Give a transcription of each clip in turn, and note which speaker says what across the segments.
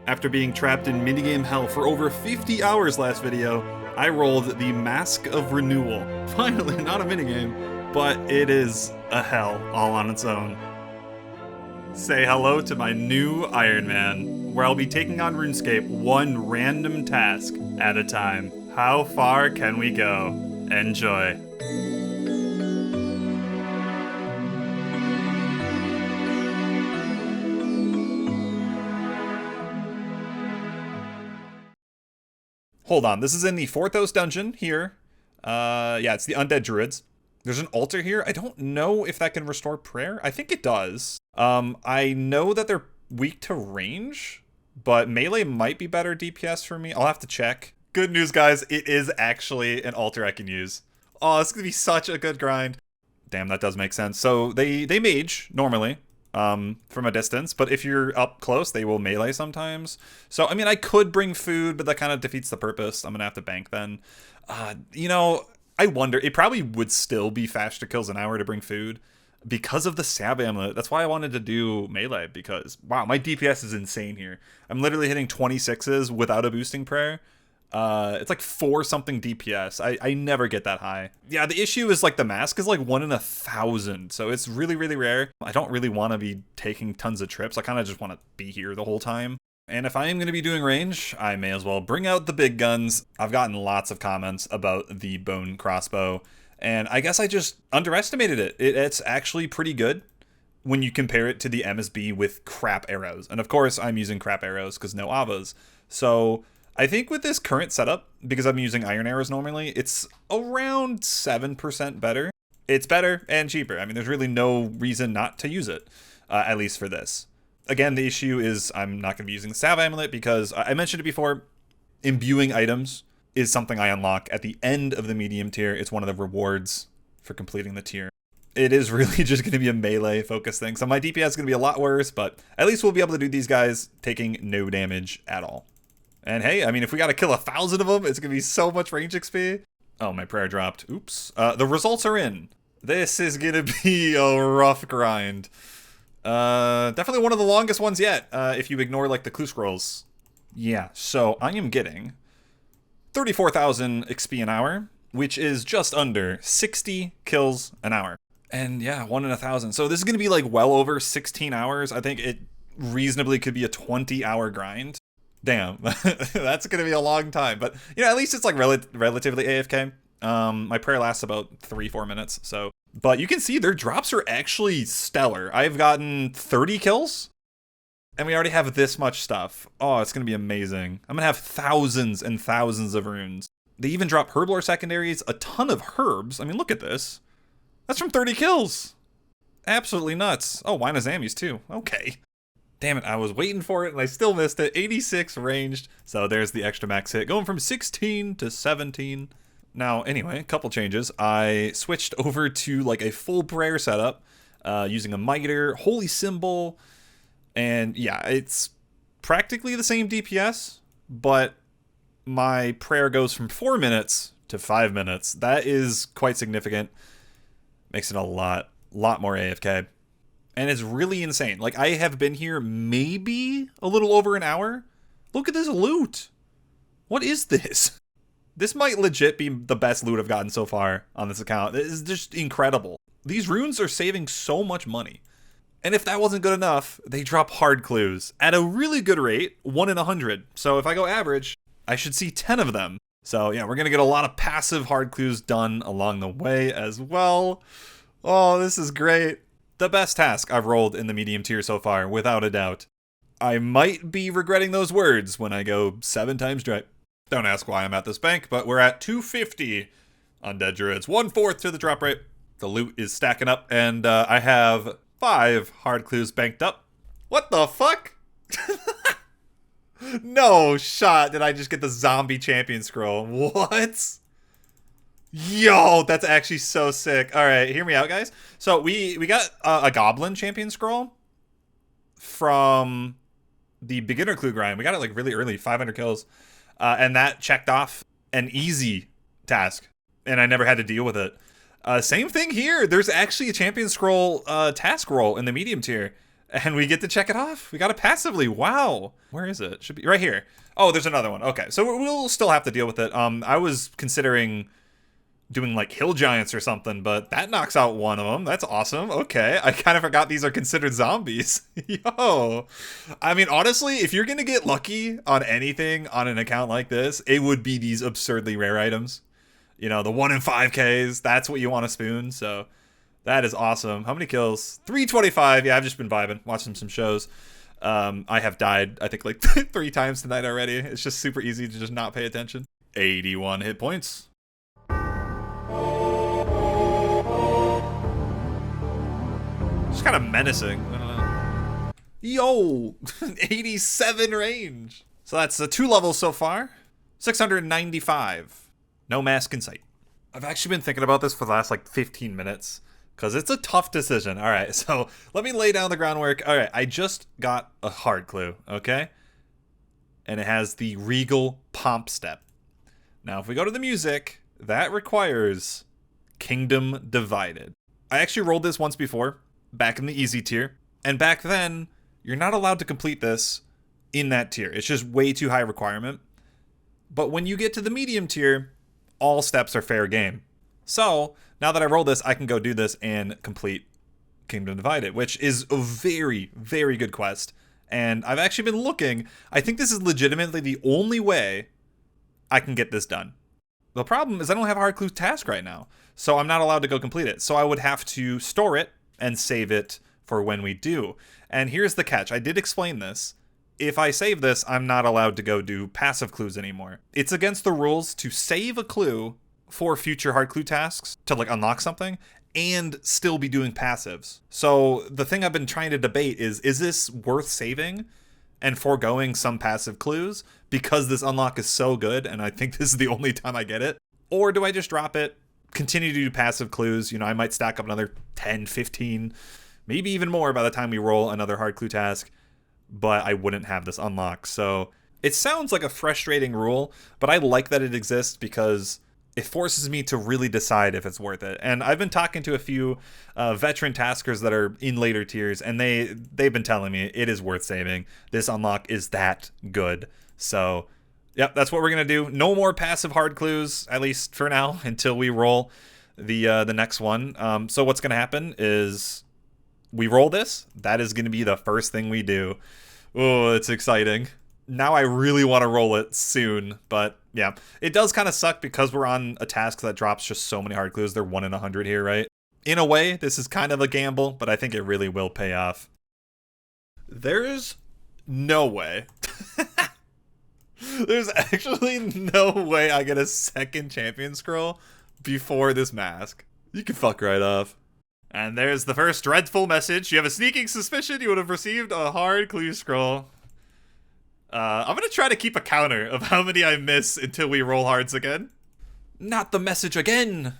Speaker 1: After being trapped in minigame hell for over 50 hours last video, I rolled the Mask of Renewal. Finally, not a minigame, but it is a hell all on its own. Say hello to my new Iron Man, where I'll be taking on RuneScape one random task at a time. How far can we go? Enjoy. Hold on, this is in the Forthos dungeon here. Yeah, it's the Undead Druids. There's an altar here. I don't know if that can restore prayer. I think it does. I know that they're weak to range, but melee might be better DPS for me. I'll have to check. Good news, guys. It is actually an altar I can use. Oh, this is going to be such a good grind. Damn, that does make sense. So they mage normally. From a distance, but if you're up close, they will melee sometimes. So, I mean, I could bring food, but that kind of defeats the purpose. I'm gonna have to bank then. You know, I wonder, it probably would still be faster kills an hour to bring food because of the Sab Amulet. That's why I wanted to do melee, because, wow, my DPS is insane here. I'm literally hitting 26s without a boosting prayer. It's like 4 something DPS. I never get that high. Yeah, the issue is like the mask is like 1 in 1,000, so it's really, really rare. I don't really want to be taking tons of trips. I kind of just want to be here the whole time. And if I am going to be doing range, I may as well bring out the big guns. I've gotten lots of comments about the bone crossbow, and I guess I just underestimated it. It's actually pretty good when you compare it to the MSB with crap arrows. And of course, I'm using crap arrows because no avas. So I think with this current setup, because I'm using iron arrows normally, it's around 7% better. It's better and cheaper. I mean, there's really no reason not to use it, at least for this. Again, the issue is I'm not going to be using the Salve Amulet because I mentioned it before, imbuing items is something I unlock at the end of the medium tier. It's one of the rewards for completing the tier. It is really just going to be a melee focus thing. So my DPS is going to be a lot worse, but at least we'll be able to do these guys taking no damage at all. And hey, I mean, if we got to kill 1,000 of them, it's going to be so much range XP. Oh, my prayer dropped. Oops. The results are in. This is going to be a rough grind. Definitely one of the longest ones yet, if you ignore, like, the clue scrolls. Yeah, so I am getting 34,000 XP an hour, which is just under 60 kills an hour. And yeah, 1 in 1,000. So this is going to be, like, well over 16 hours. I think it reasonably could be a 20-hour grind. Damn, that's going to be a long time. But, you know, at least it's like relatively AFK. My prayer lasts about 3-4 minutes. So, but you can see their drops are actually stellar. I've gotten 30 kills and we already have this much stuff. Oh, it's going to be amazing. I'm going to have thousands and thousands of runes. They even drop herblore secondaries, a ton of herbs. I mean, look at this. That's from 30 kills. Absolutely nuts. Oh, Wine of Zammies too. Okay. Damn it, I was waiting for it and I still missed it. 86 ranged. So there's the extra max hit, going from 16 to 17. Now, anyway, a couple changes. I switched over to like a full prayer setup, using a miter, holy symbol, and yeah, it's practically the same DPS, but my prayer goes from 4 minutes to 5 minutes. That is quite significant. Makes it a lot more AFK. And it's really insane. Like, I have been here maybe a little over an hour. Look at this loot. What is this? This might legit be the best loot I've gotten so far on this account. It is just incredible. These runes are saving so much money. And if that wasn't good enough, they drop hard clues at a really good rate, 1 in 100. So if I go average, I should see 10 of them. So yeah, we're going to get a lot of passive hard clues done along the way as well. Oh, this is great. The best task I've rolled in the medium tier so far, without a doubt. I might be regretting those words when I go 7 times dry. Don't ask why I'm at this bank, but we're at 250 Undead Druids. 1/4 to the drop rate. The loot is stacking up, and I have 5 hard clues banked up. What the fuck? No shot did I just get the zombie champion scroll. What? Yo, that's actually so sick. All right, hear me out, guys. So we got a goblin champion scroll from the beginner clue grind. We got it like really early, 500 kills. And that checked off an easy task, and I never had to deal with it. Same thing here. There's actually a champion scroll task roll in the medium tier. And we get to check it off. We got it passively. Wow. Where is it? Should be right here. Oh, there's another one. Okay, so we'll still have to deal with it. I was considering doing like hill giants or something, but that knocks out one of them. That's awesome. Okay, I kind of forgot these are considered zombies. Yo, I mean, honestly, if you're gonna get lucky on anything on an account like this, it would be these absurdly rare items. You know, the 1 in 5Ks. That's what you want to spoon. So that is awesome. How many kills? 325. Yeah, I've just been vibing, watching some shows. I have died, I think, like 3 times tonight already. It's just super easy to just not pay attention. 81 hit points. Just kind of menacing. I don't know. Yo, 87 range. So that's the 2 levels so far. 695. No mask in sight. I've actually been thinking about this for the last like 15 minutes because it's a tough decision. All right, so let me lay down the groundwork. All right, I just got a hard clue, okay? And it has the Regal Pomp Step. Now, if we go to the music, that requires Kingdom Divided. I actually rolled this once before, back in the easy tier. And back then, you're not allowed to complete this in that tier. It's just way too high requirement. But when you get to the medium tier, all steps are fair game. So, now that I roll this, I can go do this and complete Kingdom Divided, which is a very, very good quest. And I've actually been looking. I think this is legitimately the only way I can get this done. The problem is I don't have a hard clue task right now, so I'm not allowed to go complete it. So I would have to store it and save it for when we do. And here's the catch. I did explain this. If I save this, I'm not allowed to go do passive clues anymore. It's against the rules to save a clue for future hard clue tasks to like unlock something and still be doing passives. So the thing I've been trying to debate is this worth saving and foregoing some passive clues because this unlock is so good and I think this is the only time I get it? Or do I just drop it, continue to do passive clues? You know, I might stack up another 10, 15, maybe even more by the time we roll another hard clue task, but I wouldn't have this unlock. So it sounds like a frustrating rule, but I like that it exists because it forces me to really decide if it's worth it. And I've been talking to a few veteran taskers that are in later tiers, and they've been telling me it is worth saving. This unlock is that good. So, yep, that's what we're going to do. No more passive hard clues, at least for now, until we roll the next one. So what's going to happen is we roll this. That is going to be the first thing we do. Oh, it's exciting. Now I really want to roll it soon, but yeah, it does kind of suck because we're on a task that drops just so many hard clues. They're 1 in 100 here, right? In a way, this is kind of a gamble, but I think it really will pay off. There's no way. There's actually no way I get a second champion scroll before this mask. You can fuck right off. And there's the first dreadful message. You have a sneaking suspicion you would have received a hard clue scroll. I'm gonna try to keep a counter of how many I miss until we roll hards again. Not the message again.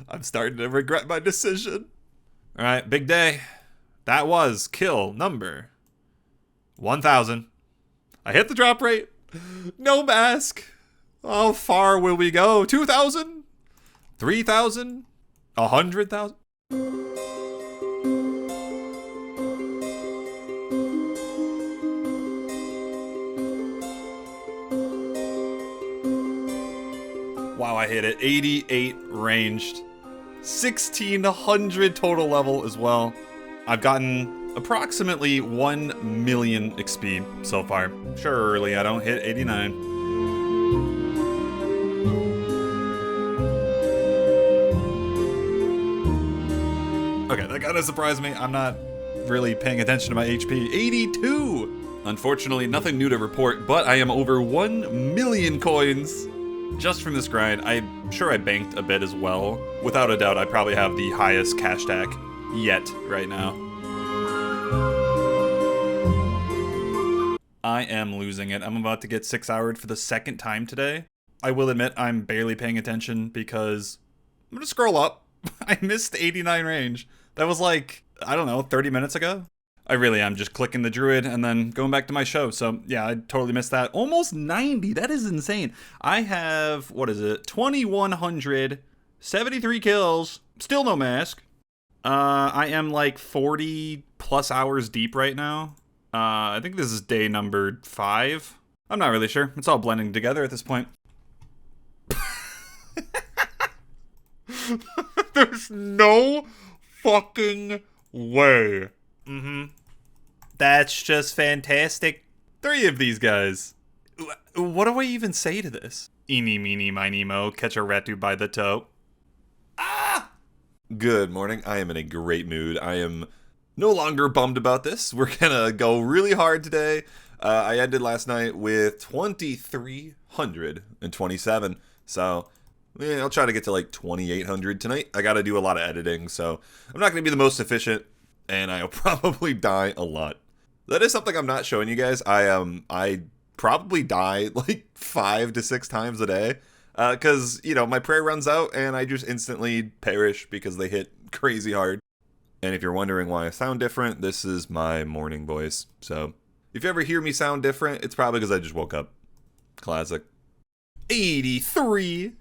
Speaker 1: I'm starting to regret my decision. All right, big day. That was kill number 1,000. I hit the drop rate. No mask. How far will we go? 2,000? 3,000? 100,000? Wow, I hit it. 88 ranged. 1,600 total level as well. I've gotten approximately 1 million XP so far. Surely I don't hit 89. Okay, that kind of surprised me. I'm not really paying attention to my HP. 82! Unfortunately, nothing new to report, but I am over 1 million coins just from this grind. I'm sure I banked a bit as well. Without a doubt, I probably have the highest cash stack yet right now. I am losing it. I'm about to get 6-houred for the second time today. I will admit I'm barely paying attention because I'm gonna scroll up. I missed 89 range. That was like, I don't know, 30 minutes ago? I really am just clicking the druid and then going back to my show. So yeah, I totally missed that. Almost 90. That is insane. I have, what is it? 2,173 kills. Still no mask. I am like 40 plus hours deep right now. I think this is day number 5. I'm not really sure. It's all blending together at this point. There's no fucking way. That's just fantastic. 3 of these guys. What do I even say to this? Eeny, meeny, miny, mo, catch a ratu by the toe. Ah! Good morning. I am in a great mood. I am no longer bummed about this. We're gonna go really hard today. I ended last night with 2,327. So, yeah, I'll try to get to like 2,800 tonight. I gotta do a lot of editing, so I'm not gonna be the most efficient, and I'll probably die a lot. That is something I'm not showing you guys. I probably die like 5 to 6 times a day. Because, you know, my prayer runs out and I just instantly perish because they hit crazy hard. And if you're wondering why I sound different, this is my morning voice. So, if you ever hear me sound different, it's probably because I just woke up. Classic. 83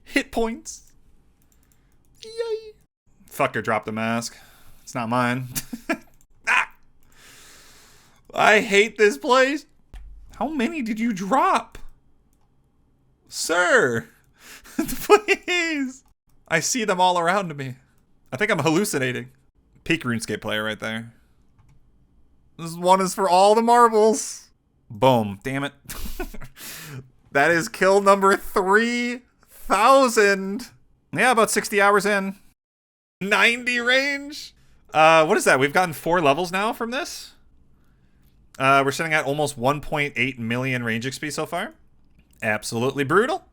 Speaker 1: hit points. Yay. Fucker dropped the mask. It's not mine. Ah! I hate this place. How many did you drop? Sir, please. I see them all around me. I think I'm hallucinating. Peak RuneScape player right there. This one is for all the marbles. Boom. Damn it. That is kill number 3,000. Yeah, about 60 hours in. 90 range. What is that? We've gotten 4 levels now from this. We're sitting at almost 1.8 million range XP so far. Absolutely brutal.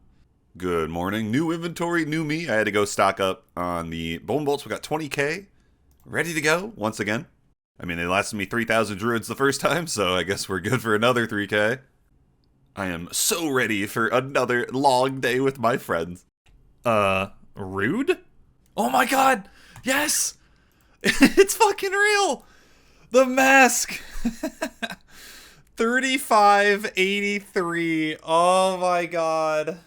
Speaker 1: Good morning. New inventory, new me. I had to go stock up on the bone bolts. We got 20k ready to go once again. I mean, they lasted me 3,000 druids the first time, so I guess we're good for another 3k. I am so ready for another long day with my friends. Rude? Oh my god! Yes! It's fucking real! The mask! 3583. Oh my god.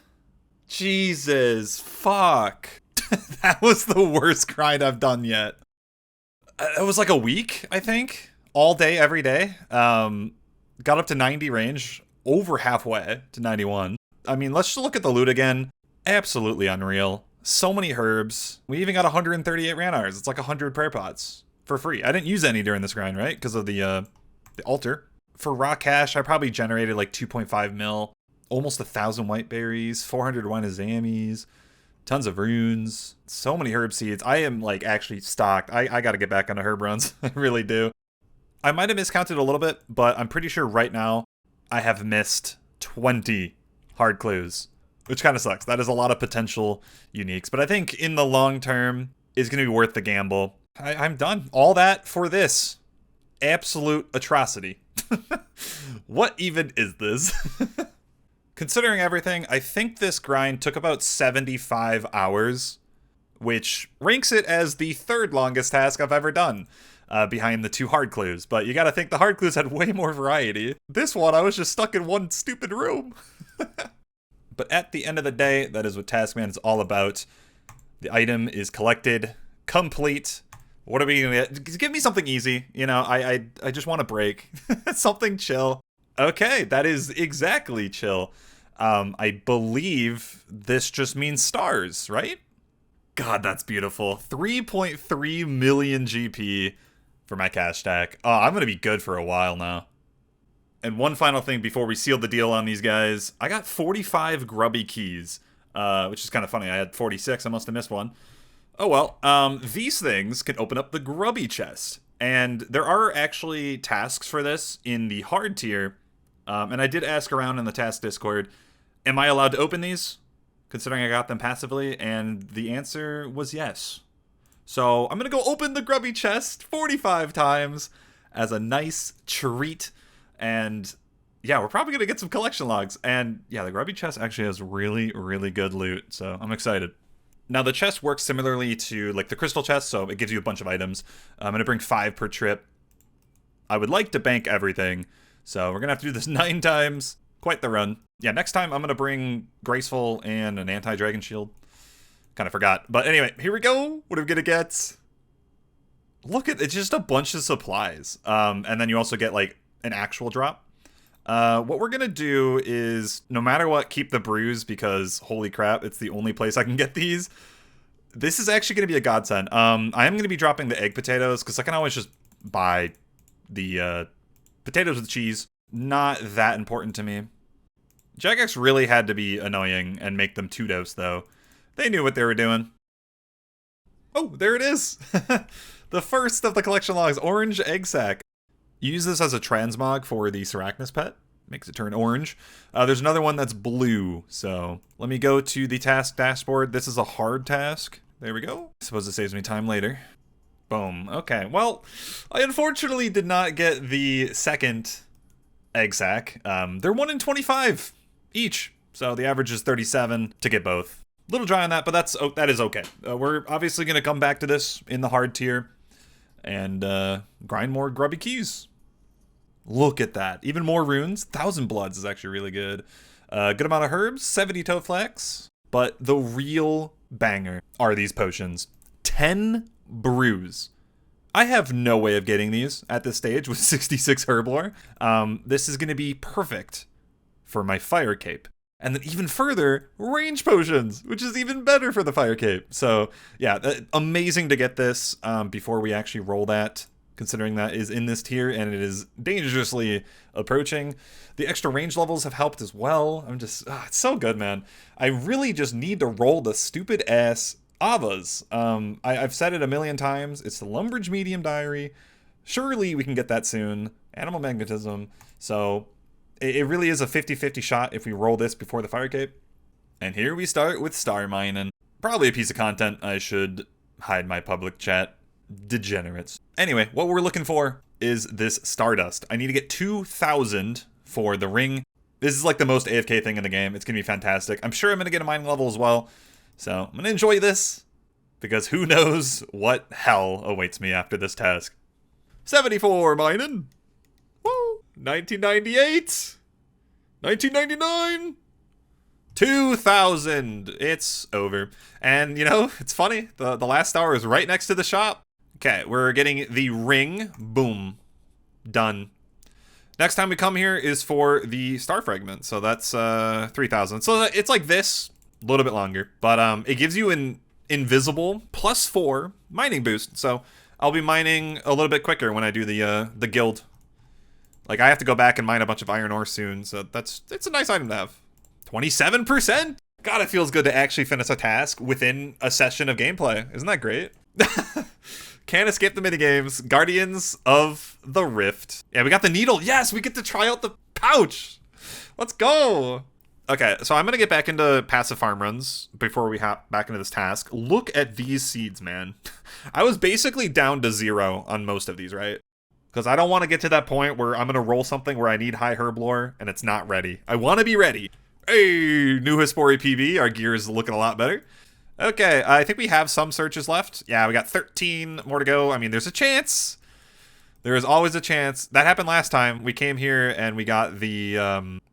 Speaker 1: Jesus. Fuck. That was the worst grind I've done yet. It was like a week, I think. All day, every day. Got up to 90 range. Over halfway to 91. I mean, let's just look at the loot again. Absolutely unreal. So many herbs. We even got 138 ran hours. It's like 100 prayer pots. For free. I didn't use any during this grind, right? Because of the altar. For raw cash, I probably generated like 2.5 mil, almost 1,000 white berries, 400 winazamis, tons of runes, so many herb seeds. I am like actually stocked. I got to get back on the herb runs. I really do. I might have miscounted a little bit, but I'm pretty sure right now I have missed 20 hard clues, which kind of sucks. That is a lot of potential uniques, but I think in the long term is going to be worth the gamble. I'm done. All that for this absolute atrocity. What even is this? Considering everything, I think this grind took about 75 hours, which ranks it as the 3rd longest task I've ever done, behind the 2 hard clues. But you gotta think the hard clues had way more variety. This one, I was just stuck in one stupid room. But at the end of the day, that is what Taskman is all about. The item is collected, complete. What are we gonna get? Give me something easy. You know, I just want a break. Something chill. Okay, that is exactly chill. I believe this just means stars, right? God, that's beautiful. 3.3 million GP for my cash stack. Oh, I'm gonna be good for a while now. And one final thing before we seal the deal on these guys. I got 45 Grubby keys, which is kind of funny. I had 46. I must have missed one. Oh well, these things can open up the Grubby chest. And there are actually tasks for this in the hard tier. And I did ask around in the task Discord, am I allowed to open these? Considering I got them passively, and the answer was yes. So I'm gonna go open the Grubby chest 45 times as a nice treat. And yeah, we're probably gonna get some collection logs. And yeah, the Grubby chest actually has really, really good loot. So I'm excited. Now, the chest works similarly to, like, the crystal chest, so it gives you a bunch of items. I'm going to bring 5 per trip. I would like to bank everything, so we're going to have to do this 9 times. Quite the run. Yeah, next time I'm going to bring Graceful and an anti-dragon shield. Kind of forgot. But anyway, here we go. What are we going to get? Look at it's just a bunch of supplies. And then you also get like an actual drop. What we're gonna do is, no matter what, keep the brews because holy crap, it's the only place I can get these. This is actually gonna be a godsend. I am gonna be dropping the egg potatoes because I can always just buy the potatoes with cheese. Not that important to me. Jagex really had to be annoying and make them 2-dose though. They knew what they were doing. Oh, there it is. The first of the collection logs, orange egg sac. You use this as a transmog for the Sarachnis pet. Makes it turn orange. There's another one that's blue. So let me go to the task dashboard. This is a hard task. There we go. I suppose it saves me time later. Boom. Okay. Well, I unfortunately did not get the second egg sac. They're 1 in 25 each. So the average is 37 to get both. Little dry on that, but that is okay. We're obviously going to come back to this in the hard tier and grind more grubby keys. Look at that. Even more runes. 1,000 bloods is actually really good. Good amount of herbs. 70 toadflax. But the real banger are these potions. 10 brews. I have no way of getting these at this stage with 66 herb lore. This is going to be perfect for my fire cape. And then even further, range potions, which is even better for the fire cape. So yeah, amazing to get this before we actually roll that, considering that is in this tier and it is dangerously approaching. The extra range levels have helped as well. It's so good, man. I really just need to roll the stupid ass Avas. I've said it a million times. It's the Lumbridge Medium Diary. Surely we can get that soon. Animal Magnetism. So it really is a 50-50 shot if we roll this before the fire cape. And here we start with star mining. Probably a piece of content I should hide my public chat. Degenerates. Anyway, what we're looking for is this Stardust. I need to get 2,000 for the ring. This is like the most AFK thing in the game. It's going to be fantastic. I'm sure I'm going to get a mining level as well. So I'm going to enjoy this because who knows what hell awaits me after this task. 74 mining. 1998, 1999, 2000. It's over. And, you know, it's funny. The last star is right next to the shop. Okay, we're getting the ring. Boom. Done. Next time we come here is for the star fragment. So that's 3,000. So it's like this, a little bit longer. But it gives you an invisible +4 mining boost. So I'll be mining a little bit quicker when I do the guild. Like, I have to go back and mine a bunch of iron ore soon, so it's a nice item to have. 27%? God, it feels good to actually finish a task within a session of gameplay. Isn't that great? Can't escape the minigames. Guardians of the Rift. Yeah, we got the needle. Yes, we get to try out the pouch. Let's go. Okay, so I'm going to get back into passive farm runs before we hop back into this task. Look at these seeds, man. I was basically down to 0 on most of these, right? Because I don't want to get to that point where I'm going to roll something where I need high herb lore and it's not ready. I want to be ready. Hey, new Hispori PB. Our gear is looking a lot better. Okay, I think we have some searches left. Yeah, we got 13 more to go. I mean, there's a chance. There is always a chance. That happened last time. We came here and we got the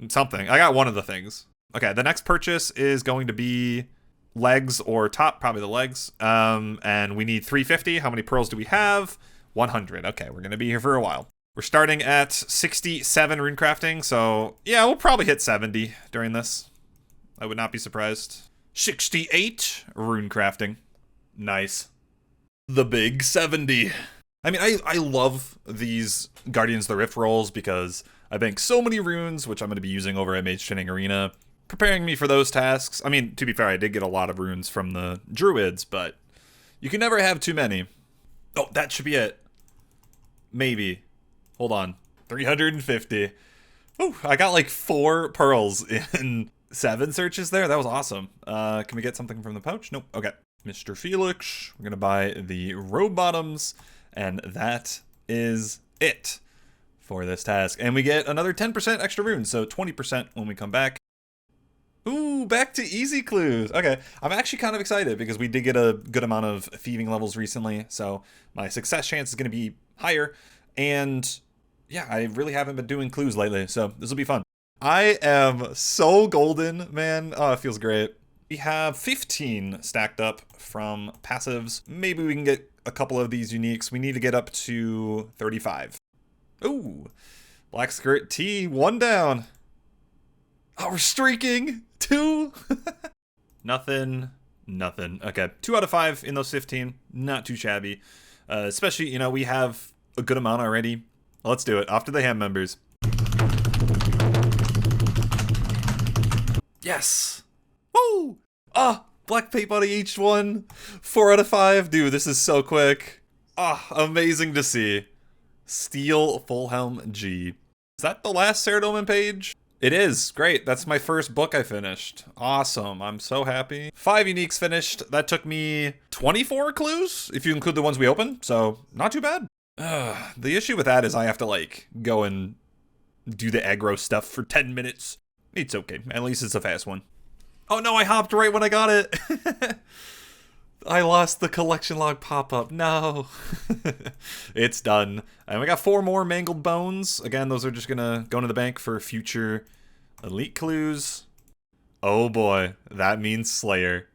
Speaker 1: something. I got one of the things. Okay, the next purchase is going to be legs or top, probably the legs. And we need 350. How many pearls do we have? 100. Okay, we're going to be here for a while. We're starting at 67 rune crafting, so yeah, we'll probably hit 70 during this. I would not be surprised. 68 rune crafting. Nice. The big 70. I mean, I love these Guardians of the Rift rolls because I bank so many runes, which I'm going to be using over at Mage Training Arena, preparing me for those tasks. I mean, to be fair, I did get a lot of runes from the druids, but you can never have too many. Oh, that should be it. Maybe. Hold on. 350. Oh, I got like 4 pearls in 7 searches there. That was awesome. Can we get something from the pouch? Nope. Okay. Mr. Felix. We're going to buy the robe bottoms. And that is it for this task. And we get another 10% extra runes. So 20% when we come back. Ooh, back to easy clues. Okay, I'm actually kind of excited because we did get a good amount of thieving levels recently, so my success chance is going to be higher. And yeah, I really haven't been doing clues lately, so this will be fun. I am so golden, man. Oh, it feels great. We have 15 stacked up from passives. Maybe we can get a couple of these uniques. We need to get up to 35. Ooh, Black Skirt T, 1 down. Oh, we're streaking. 2. Nothing. Okay, 2 out of 5 in those 15. Not too shabby. Especially, you know, we have a good amount already. Let's do it. Off to the ham members. Yes. Woo! Ah, Black Paint Body H1. 4 out of 5. Dude, this is so quick. Ah, amazing to see. Steel Full Helm G. Is that the last Ceradoman page? It is. Great. That's my first book I finished. Awesome. I'm so happy. 5 uniques finished. That took me 24 clues, if you include the ones we opened, so not too bad. The issue with that is I have to, like, go and do the aggro stuff for 10 minutes. It's okay. At least it's a fast one. Oh no, I hopped right when I got it. I lost the collection log pop-up. No. It's done. And we got 4 more mangled bones. Again, those are just gonna go into the bank for future elite clues. Oh boy, that means Slayer.